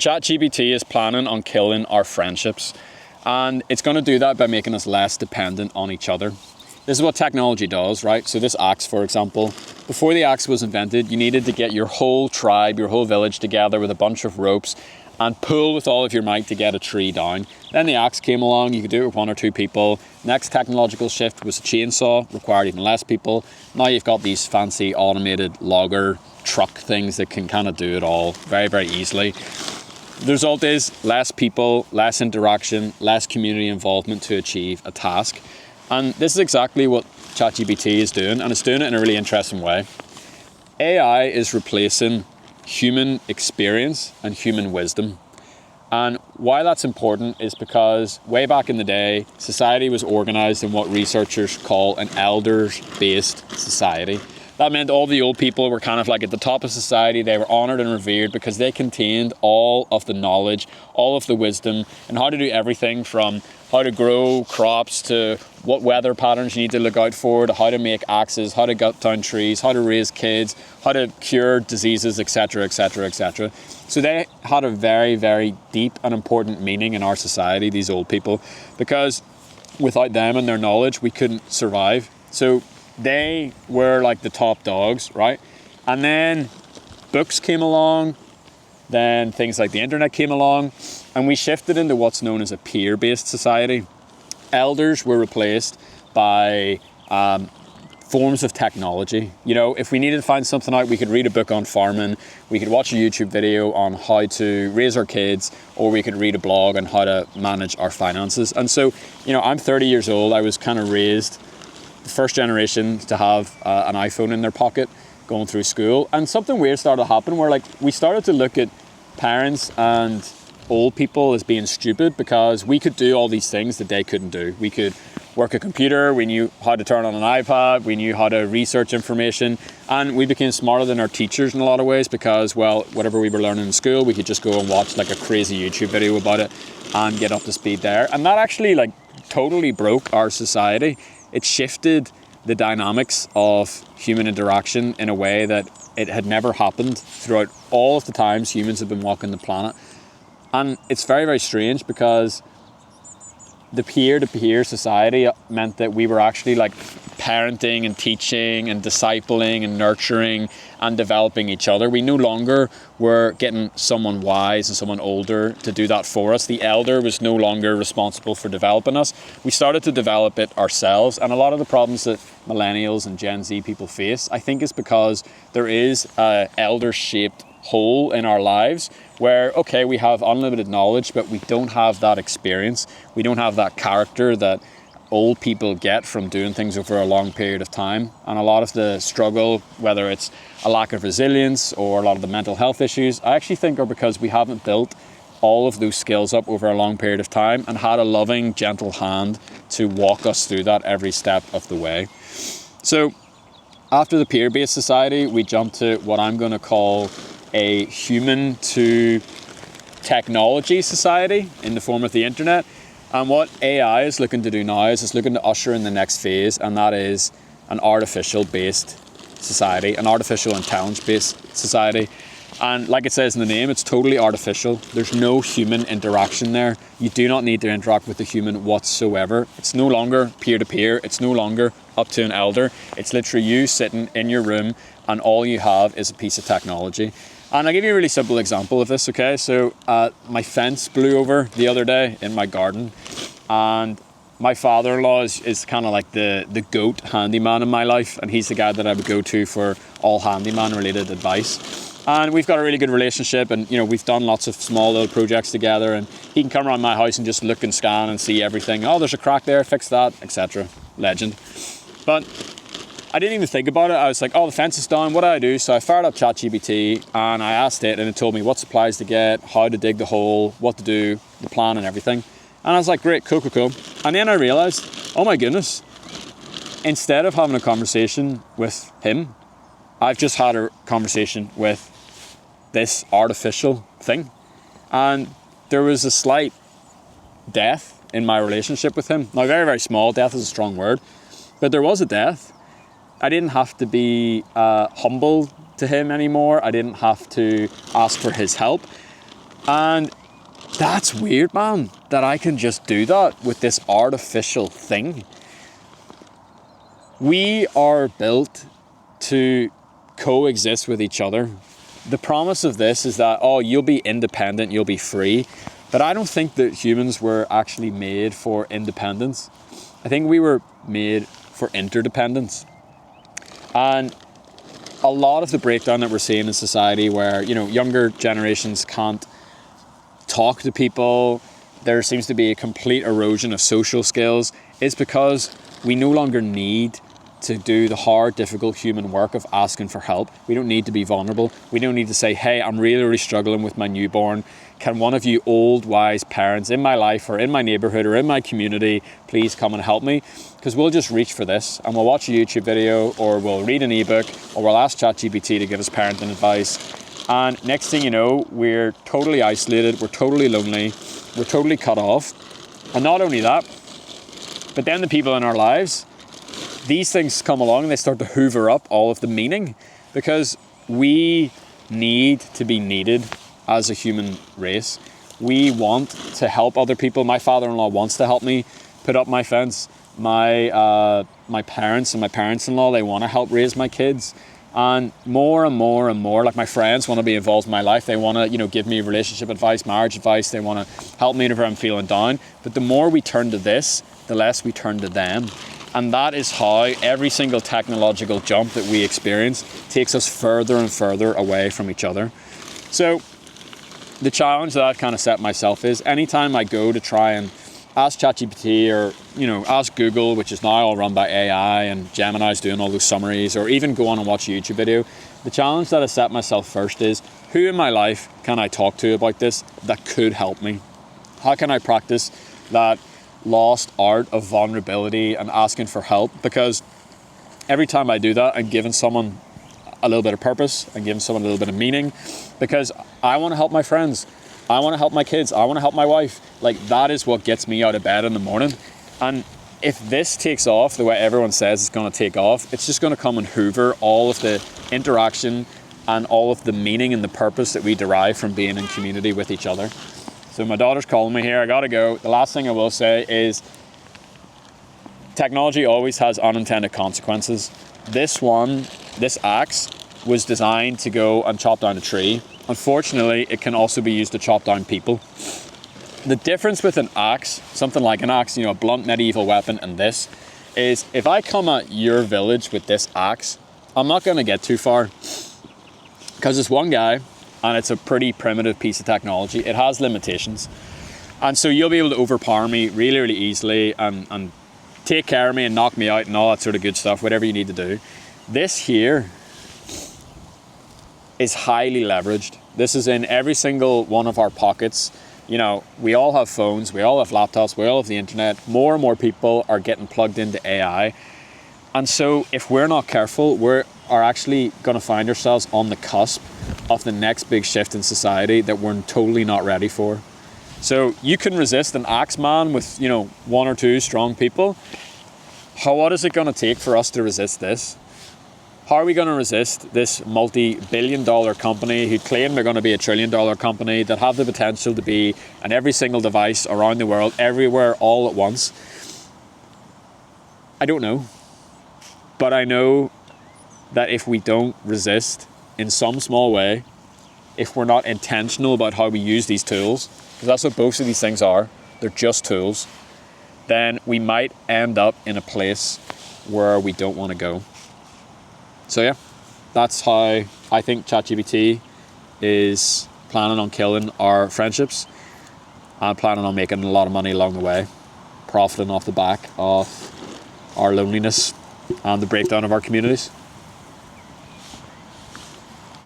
ChatGPT is planning on killing our friendships, and it's going to do that by making us less dependent on each other. This is what technology does, right? So this axe, for example, before the axe was invented, you needed to get your whole tribe, your whole village together with a bunch of ropes and pull with all of your might to get a tree down. Then the axe came along, you could do it with one or two people. Next technological shift was a chainsaw, required even less people. Now you've got these fancy automated logger truck things that can kind of do it all very, very easily. The result is less people, less interaction, less community involvement to achieve a task. And this is exactly what ChatGPT is doing, and it's doing it in a really interesting way. AI is replacing human experience and human wisdom. And why that's important is because way back in the day, society was organized in what researchers call an elders-based society. That meant all the old people were kind of like at the top of society. They were honored and revered because they contained all of the knowledge, all of the wisdom, and how to do everything from how to grow crops to what weather patterns you need to look out for, to how to make axes, how to cut down trees, how to raise kids, how to cure diseases, etc., etc., etc. So they had a very, very deep and important meaning in our society, these old people, because without them and their knowledge, we couldn't survive. So they were like the top dogs, right? And then books came along, then things like the internet came along, and we shifted into what's known as a peer-based society. Elders were replaced by forms of technology. You know, if we needed to find something out, we could read a book on farming, we could watch a YouTube video on how to raise our kids, or we could read a blog on how to manage our finances. And so, you know, I'm 30 years old. I was kind of raised the first generation to have an iPhone in their pocket going through school. And something weird started to happen where like we started to look at parents and old people as being stupid because we could do all these things that they couldn't do. We could work a computer, we knew how to turn on an iPad, we knew how to research information, and we became smarter than our teachers in a lot of ways because, well, whatever we were learning in school, we could just go and watch like a crazy YouTube video about it and get up to speed there. And that actually like totally broke our society. It shifted the dynamics of human interaction in a way that it had never happened throughout all of the times humans have been walking the planet. And it's very, very strange because the peer-to-peer society meant that we were actually like parenting and teaching and discipling and nurturing and developing each other. We no longer were getting someone wise and someone older to do that for us. The elder was no longer responsible for developing us. We started to develop it ourselves. And a lot of the problems that millennials and Gen Z people face, I think is because there is an elder-shaped hole in our lives where, okay, we have unlimited knowledge, but we don't have that experience. We don't have that character that old people get from doing things over a long period of time. And a lot of the struggle, whether it's a lack of resilience or a lot of the mental health issues, I actually think are because we haven't built all of those skills up over a long period of time and had a loving, gentle hand to walk us through that every step of the way. So after the peer-based society, we jumped to what I'm going to call a human to technology society in the form of the internet. And what AI is looking to do now is it's looking to usher in the next phase, and that is an artificial-based society, an artificial intelligence-based society. And like it says in the name, it's totally artificial. There's no human interaction there. You do not need to interact with a human whatsoever. It's no longer peer-to-peer. It's no longer up to an elder. It's literally you sitting in your room and all you have is a piece of technology. And I'll give you a really simple example of this, okay? So my fence blew over the other day in my garden, and my father-in-law is kind of like the GOAT handyman in my life, and he's the guy that I would go to for all handyman-related advice. And we've got a really good relationship, and you know we've done lots of small little projects together, and he can come around my house and just look and scan and see everything. Oh, there's a crack there, fix that, etc. Legend. But I didn't even think about it. I was like, oh, the fence is down, what do I do? So I fired up ChatGPT and I asked it, and it told me what supplies to get, how to dig the hole, what to do, the plan and everything. And I was like, great, cool. And then I realized, oh my goodness, instead of having a conversation with him, I've just had a conversation with this artificial thing. And there was a slight death in my relationship with him. Now, very, very small, death is a strong word, but there was a death. I didn't have to be humble to him anymore. I didn't have to ask for his help. And that's weird, man, that I can just do that with this artificial thing. We are built to coexist with each other. The promise of this is that, oh, you'll be independent, you'll be free. But I don't think that humans were actually made for independence. I think we were made for interdependence. And a lot of the breakdown that we're seeing in society where, younger generations can't talk to people, there seems to be a complete erosion of social skills, is because we no longer need to do the hard, difficult human work of asking for help. We don't need to be vulnerable. We don't need to say, hey, I'm really, really struggling with my newborn. Can one of you old, wise parents in my life or in my neighborhood or in my community please come and help me? Because we'll just reach for this and we'll watch a YouTube video, or we'll read an ebook, or we'll ask ChatGPT to give us parenting advice. And next thing you know, we're totally isolated, we're totally lonely, we're totally cut off. And not only that, but then the people in our lives, these things come along and they start to hoover up all of the meaning, because we need to be needed as a human race. We want to help other people. My father-in-law wants to help me put up my fence. My parents and my parents-in-law, they want to help raise my kids. And more and more and more, like my friends want to be involved in my life. They want to, give me relationship advice, marriage advice. They want to help me whenever I'm feeling down. But the more we turn to this, the less we turn to them. And that is how every single technological jump that we experience takes us further and further away from each other. So the challenge that I've kind of set myself is, anytime I go to try and ask ChatGPT or, ask Google, which is now all run by AI and Gemini's doing all those summaries, or even go on and watch a YouTube video, the challenge that I set myself first is, who in my life can I talk to about this that could help me? How can I practice that lost art of vulnerability and asking for help? Because every time I do that, I'm giving someone a little bit of purpose, I'm giving someone a little bit of meaning, because I want to help my friends, I want to help my kids, I want to help my wife. Like, that is what gets me out of bed in the morning. And if this takes off the way everyone says it's going to take off, it's just going to come and hoover all of the interaction and all of the meaning and the purpose that we derive from being in community with each other. So my daughter's calling me here, I gotta go. The last thing I will say is, technology always has unintended consequences. This axe was designed to go and chop down a tree. Unfortunately, it can also be used to chop down people. The difference with an axe, something like an axe, a blunt medieval weapon, and this, is if I come at your village with this axe, I'm not gonna get too far. Because it's one guy, and it's a pretty primitive piece of technology. It has limitations. And so you'll be able to overpower me really, really easily and take care of me and knock me out and all that sort of good stuff, whatever you need to do. This here is highly leveraged. This is in every single one of our pockets. We all have phones, we all have laptops, we all have the internet. More and more people are getting plugged into AI. And so if we're not careful, we are actually going to find ourselves on the cusp of the next big shift in society that we're totally not ready for. So you can resist an axe man with, one or two strong people. What is it going to take for us to resist this? How are we going to resist this multi-billion-dollar company who claim they're going to be a trillion-dollar company, that have the potential to be on every single device around the world, everywhere, all at once? I don't know. But I know that if we don't resist in some small way, if we're not intentional about how we use these tools, because that's what both of these things are, they're just tools, then we might end up in a place where we don't want to go. So yeah, that's how I think ChatGPT is planning on killing our friendships. I'm planning on making a lot of money along the way, profiting off the back of our loneliness and the breakdown of our communities.